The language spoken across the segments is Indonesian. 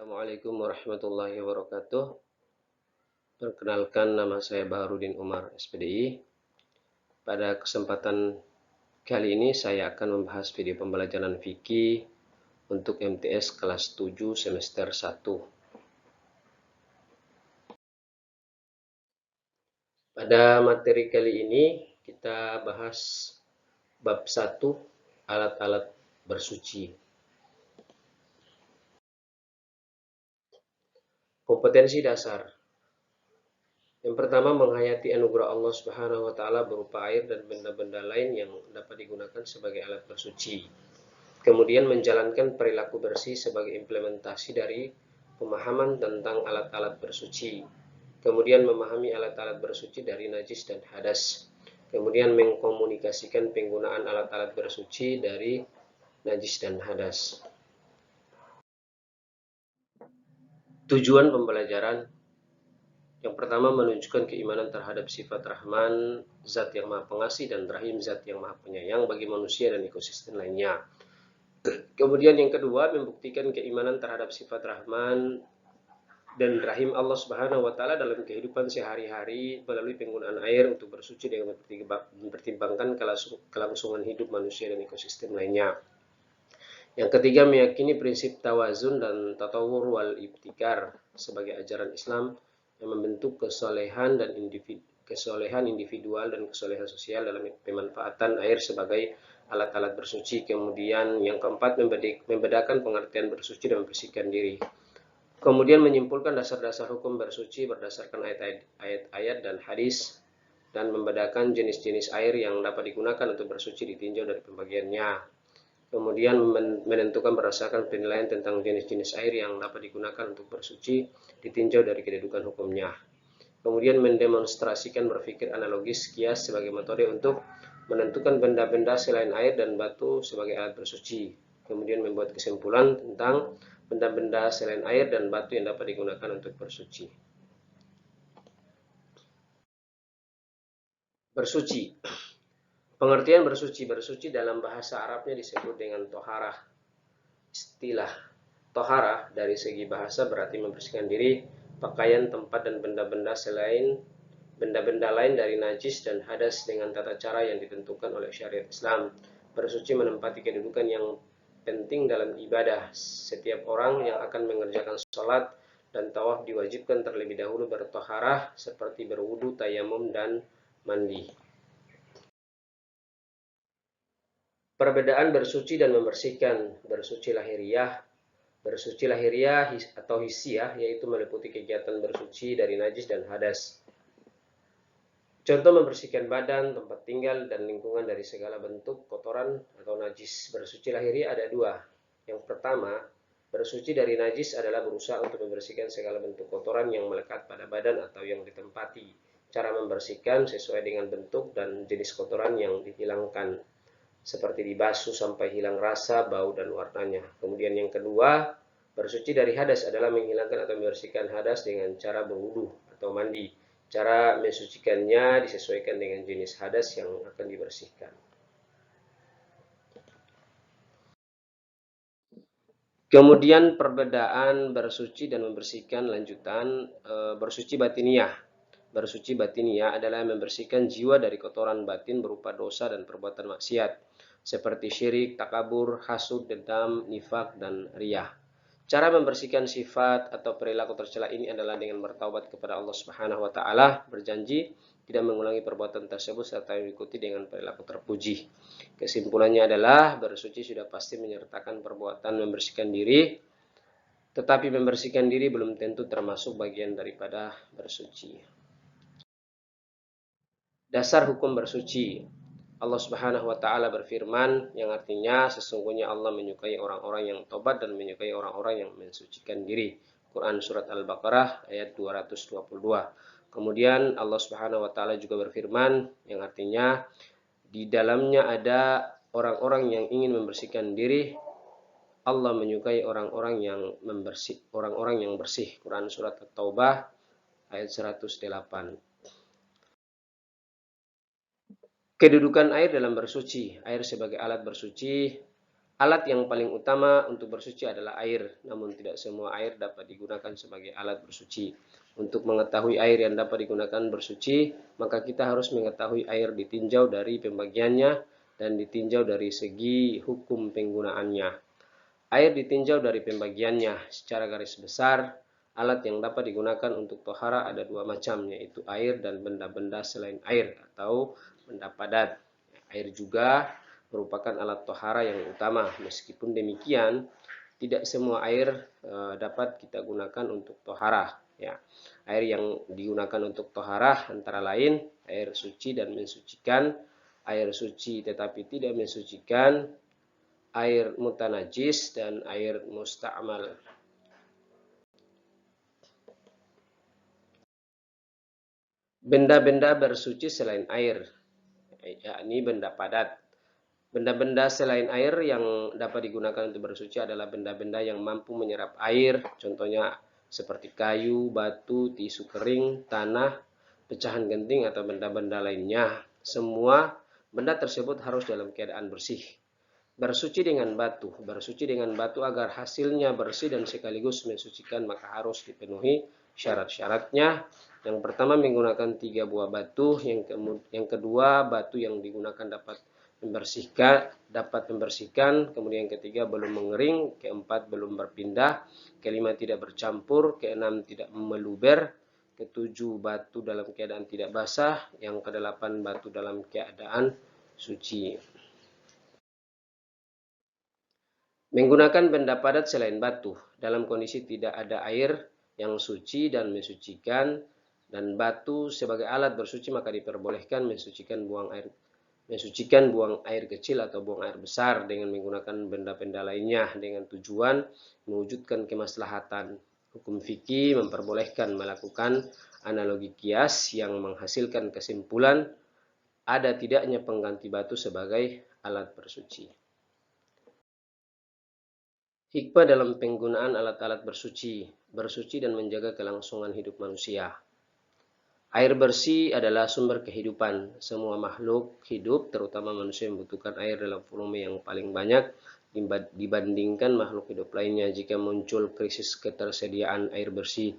Assalamualaikum warahmatullahi wabarakatuh. Perkenalkan, nama saya Baharudin Umar, SPDI. Pada kesempatan kali ini saya akan membahas video pembelajaran fikih untuk MTS kelas 7 semester 1. Pada materi kali ini kita bahas bab 1, alat-alat bersuci. Kompetensi dasar. Yang pertama, menghayati anugerah Allah Subhanahu wa taala berupa air dan benda-benda lain yang dapat digunakan sebagai alat bersuci. Kemudian menjalankan perilaku bersih sebagai implementasi dari pemahaman tentang alat-alat bersuci. Kemudian memahami alat-alat bersuci dari najis dan hadas. Kemudian mengkomunikasikan penggunaan alat-alat bersuci dari najis dan hadas. Tujuan pembelajaran. Yang pertama, menunjukkan keimanan terhadap sifat Rahman, Zat yang Maha Pengasih, dan Rahim, Zat yang Maha Penyayang bagi manusia dan ekosistem lainnya. Kemudian yang kedua, membuktikan keimanan terhadap sifat Rahman dan Rahim Allah Subhanahu wa taala dalam kehidupan sehari-hari melalui penggunaan air untuk bersuci dengan mempertimbangkan kelangsungan hidup manusia dan ekosistem lainnya. Yang ketiga, meyakini prinsip tawazun dan tatawur wal ibtikar sebagai ajaran Islam yang membentuk kesolehan individual dan kesolehan sosial dalam pemanfaatan air sebagai alat-alat bersuci. Kemudian yang keempat, membedakan pengertian bersuci dan membersihkan diri. Kemudian menyimpulkan dasar-dasar hukum bersuci berdasarkan ayat-ayat dan hadis, dan membedakan jenis-jenis air yang dapat digunakan untuk bersuci ditinjau dari pembagiannya. Kemudian menentukan berdasarkan penilaian tentang jenis-jenis air yang dapat digunakan untuk bersuci ditinjau dari kedudukan hukumnya. Kemudian mendemonstrasikan berpikir analogis kias sebagai metode untuk menentukan benda-benda selain air dan batu sebagai alat bersuci. Kemudian membuat kesimpulan tentang benda-benda selain air dan batu yang dapat digunakan untuk bersuci. Bersuci. Pengertian bersuci. Bersuci dalam bahasa Arabnya disebut dengan toharah. Istilah toharah dari segi bahasa berarti membersihkan diri, pakaian, tempat, dan benda-benda lain dari najis dan hadas dengan tata cara yang ditentukan oleh syariat Islam. Bersuci menempati kedudukan yang penting dalam ibadah. Setiap orang yang akan mengerjakan sholat dan tawaf diwajibkan terlebih dahulu bertoharah seperti berwudu, tayamum, dan mandi. Perbedaan bersuci dan membersihkan. Bersuci lahiriah atau hisiah yaitu meliputi kegiatan bersuci dari najis dan hadas. Contoh membersihkan badan, tempat tinggal, dan lingkungan dari segala bentuk kotoran atau najis. Bersuci lahiriah ada dua. Yang pertama, bersuci dari najis adalah berusaha untuk membersihkan segala bentuk kotoran yang melekat pada badan atau yang ditempati. Cara membersihkan sesuai dengan bentuk dan jenis kotoran yang dihilangkan, seperti dibasuh sampai hilang rasa, bau, dan warnanya. Kemudian yang kedua, bersuci dari hadas adalah menghilangkan atau membersihkan hadas dengan cara berwudu atau mandi. Cara mensucikannya disesuaikan dengan jenis hadas yang akan dibersihkan. Kemudian perbedaan bersuci dan membersihkan lanjutan. Bersuci batiniah. Bersuci batiniah adalah membersihkan jiwa dari kotoran batin berupa dosa dan perbuatan maksiat, seperti syirik, takabur, hasud, dendam, nifak, dan riyah. Cara membersihkan sifat atau perilaku tercela ini adalah dengan bertaubat kepada Allah Subhanahu wa taala, berjanji tidak mengulangi perbuatan tersebut serta mengikuti dengan perilaku terpuji. Kesimpulannya adalah bersuci sudah pasti menyertakan perbuatan membersihkan diri, tetapi membersihkan diri belum tentu termasuk bagian daripada bersuci. Dasar hukum bersuci. Allah Subhanahu wa taala berfirman yang artinya sesungguhnya Allah menyukai orang-orang yang tobat dan menyukai orang-orang yang mensucikan diri. Quran surat Al-Baqarah ayat 222. Kemudian Allah Subhanahu wa taala juga berfirman yang artinya di dalamnya ada orang-orang yang ingin membersihkan diri. Allah menyukai orang-orang yang bersih. Quran surat At-Taubah ayat 108. Kedudukan air dalam bersuci. Air sebagai alat bersuci Alat yang paling utama untuk bersuci adalah air, namun tidak semua air dapat digunakan sebagai alat bersuci. Untuk mengetahui air yang dapat digunakan bersuci, maka kita harus mengetahui air ditinjau dari pembagiannya dan ditinjau dari segi hukum penggunaannya. Air ditinjau dari pembagiannya. Secara garis besar, alat yang dapat digunakan untuk tohara ada dua macam, yaitu air dan benda-benda selain air atau benda padat. Air juga merupakan alat tohara yang utama. Meskipun demikian, tidak semua air dapat kita gunakan untuk tohara. Ya, air yang digunakan untuk tohara antara lain air suci dan mensucikan, air suci tetapi tidak mensucikan, air mutanajis, dan air musta'mal. Benda-benda bersuci selain air, yakni benda padat. Benda-benda selain air yang dapat digunakan untuk bersuci adalah benda-benda yang mampu menyerap air, contohnya seperti kayu, batu, tisu kering, tanah, pecahan genting, atau benda-benda lainnya. Semua benda tersebut harus dalam keadaan bersih. Bersuci dengan batu agar hasilnya bersih dan sekaligus mensucikan, maka harus dipenuhi syarat-syaratnya. Yang pertama menggunakan 3 buah batu, yang kedua batu yang digunakan dapat membersihkan, kemudian yang ketiga belum mengering, keempat belum berpindah, kelima tidak bercampur, keenam tidak meluber, ketujuh batu dalam keadaan tidak basah, yang kedelapan batu dalam keadaan suci. Menggunakan benda padat selain batu dalam kondisi tidak ada air yang suci dan mensucikan, dan batu sebagai alat bersuci, maka diperbolehkan mensucikan buang air kecil atau buang air besar dengan menggunakan benda-benda lainnya dengan tujuan mewujudkan kemaslahatan. Hukum fikih memperbolehkan melakukan analogi kias yang menghasilkan kesimpulan ada tidaknya pengganti batu sebagai alat bersuci. Hikmah dalam penggunaan alat-alat bersuci dan menjaga kelangsungan hidup manusia. Air bersih adalah sumber kehidupan. Semua makhluk hidup, terutama manusia, membutuhkan air dalam volume yang paling banyak dibandingkan makhluk hidup lainnya. Jika muncul krisis ketersediaan air bersih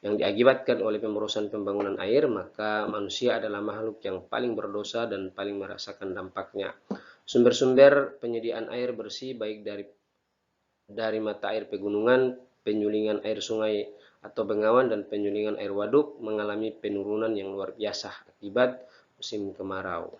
yang diakibatkan oleh pemborosan pembangunan air, maka manusia adalah makhluk yang paling berdosa dan paling merasakan dampaknya. Sumber-sumber penyediaan air bersih baik dari mata air pegunungan, penyulingan air sungai atau bengawan, dan penyulingan air waduk mengalami penurunan yang luar biasa akibat musim kemarau.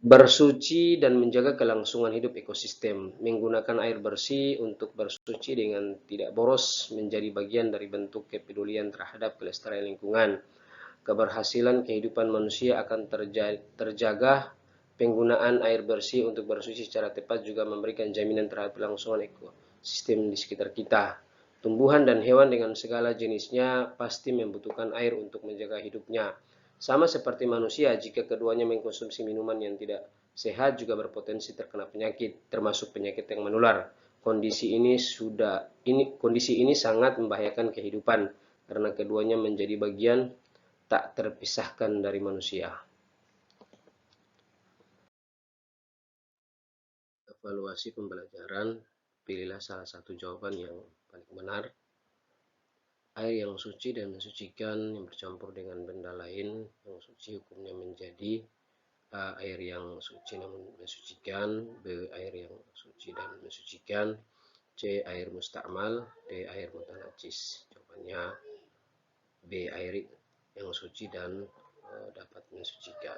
Bersuci dan menjaga kelangsungan hidup ekosistem. Menggunakan air bersih untuk bersuci dengan tidak boros menjadi bagian dari bentuk kepedulian terhadap kelestarian lingkungan. Keberhasilan kehidupan manusia akan terjaga. Penggunaan air bersih untuk bersuci secara tepat juga memberikan jaminan terhadap kelangsungan ekosistem di sekitar kita. Tumbuhan dan hewan dengan segala jenisnya pasti membutuhkan air untuk menjaga hidupnya. Sama seperti manusia, jika keduanya mengkonsumsi minuman yang tidak sehat juga berpotensi terkena penyakit, termasuk penyakit yang menular. Kondisi ini sangat membahayakan kehidupan karena keduanya menjadi bagian tak terpisahkan dari manusia. Evaluasi pembelajaran, pilihlah salah satu jawaban yang paling benar. Air yang suci dan mensucikan yang bercampur dengan benda lain yang suci hukumnya menjadi A. Air yang suci namun mensucikan, B. Air yang suci dan mensucikan, C. Air musta'mal, D. Air mutanajis. Jawabannya B. Air yang suci dan dapat mensucikan.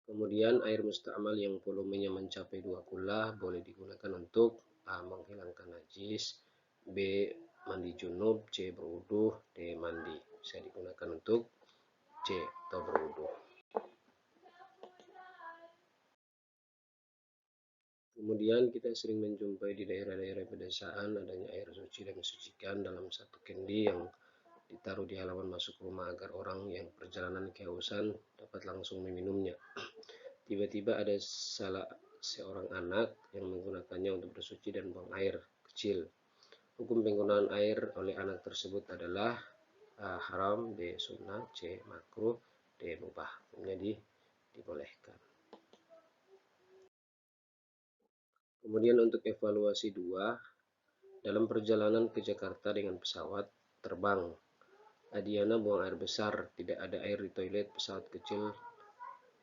Kemudian air musta'mal yang volumenya mencapai 2 kullah boleh digunakan untuk A. menghilangkan najis, B. mandi junub, C. berwudu, D. mandi. Bisa digunakan untuk C atau berwudu. Kemudian kita sering menjumpai di daerah-daerah pedesaan adanya air suci dan mensucikan dalam satu kendi yang ditaruh di halaman masuk rumah agar orang yang perjalanan kehausan dapat langsung meminumnya. Tiba-tiba ada salah seorang anak yang menggunakannya untuk bersuci dan buang air kecil. Hukum penggunaan air oleh anak tersebut adalah A. haram, B. sunnah, C. makruh, D. mubah, jadi dibolehkan. Kemudian untuk evaluasi 2, dalam perjalanan ke Jakarta dengan pesawat terbang, Adiana buang air besar, tidak ada air di toilet pesawat kecil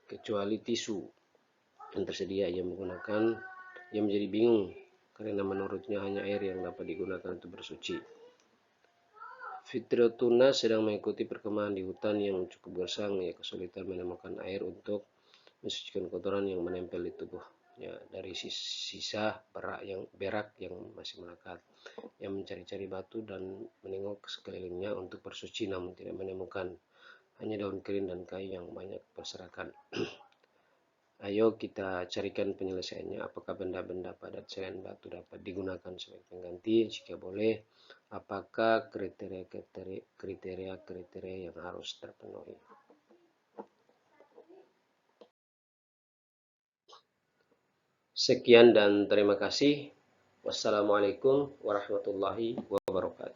kecuali tisu yang tersedia. Ia menjadi bingung karena menurutnya hanya air yang dapat digunakan untuk bersuci. Fitriotuna sedang mengikuti perkemahan di hutan yang cukup gersang. Ia kesulitan menemukan air untuk mensucikan kotoran yang menempel di tubuhnya dari sisa berak yang masih melekat. Ia mencari-cari batu dan menengok sekelilingnya untuk bersuci, namun tidak menemukan, hanya daun kering dan kayu yang banyak berserakan. Ayo kita carikan penyelesaiannya. Apakah benda-benda padat selain batu dapat digunakan sebagai pengganti? Jika boleh, apakah kriteria yang harus terpenuhi? Sekian dan terima kasih. Wassalamualaikum warahmatullahi wabarakatuh.